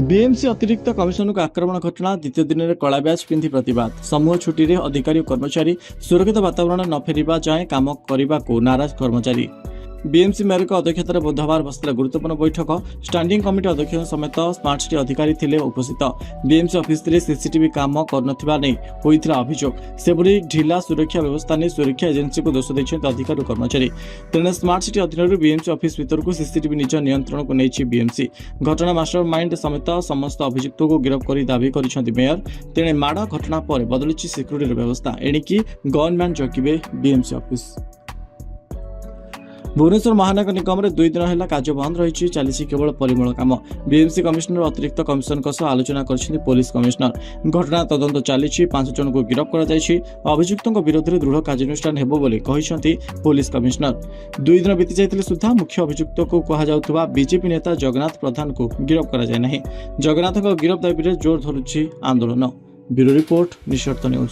BMC अतिरिक्त commissioner को आक्रमण घटना द्वितीय दिन में कला ब्याज पिंधि प्रतिवाद समूह छुट्टी रे अधिकारी और कर्मचारी सुरक्षित वातावरण न फेरिबा जाए काम करने को नाराज कर्मचारी। बीएमसी मेयर अध्यक्षतार बुधवार बसला गुरुत्वपूर्ण बैठक। स्टैंडिंग कमिटी अध्यक्ष समेत स्मार्ट सिटी अधिकारी थिले उपस्थित। बीएमसी ऑफिस रे सीसीटीवी काम करनथिबा नै होइथिला अभियोग। सेबरी ढिला सुरक्षा व्यवस्था नै सुरक्षा एजेंसी को दोष दैछन्ति अधिकारी और कर्मचारी। तेणे स्मार्ट सिटी अधीन बीएमसी ऑफिस भीतर को सीसीटीवी निज नियंत्रण को नहीं बीएमसी। घटना मास्टर माइंड समेत समस्त अभियुक्त को गिरफ्त कर दावी करिसेंति मेयर। तेणे माड़ घटना पर बदलिछि सिक्यूरिटी व्यवस्था। एणिकी गनमैन जगिबे बीएमसी ऑफिस। भुवनेश्वर महानगर निगम में 2 दिन है कार्य बंद रही चली केवल परिमल काम। बीएमसी कमिशनर अतिरिक्त कमिशनर आलोचना कर पुलिस कमिशनर। घटना तदंत चली 5 जन को गिरफ्त कर अभियुक्तों विरोध में दृढ़ कार्यानुष्ठान हेबो बोली कहिसेंति पुलिस कमिशनर। 2 दिन बीती जाइतिले सुद्धा मुख्य अभियुक्त को कहुवा बीजेपी नेता जगन्नाथ प्रधान को गिरफ्त करा जाय नहीं। जगन्नाथ गिरफ्त दाबी जोर धरुछि आंदोलन। ब्यूरो रिपोर्ट निशर्त न्यूज।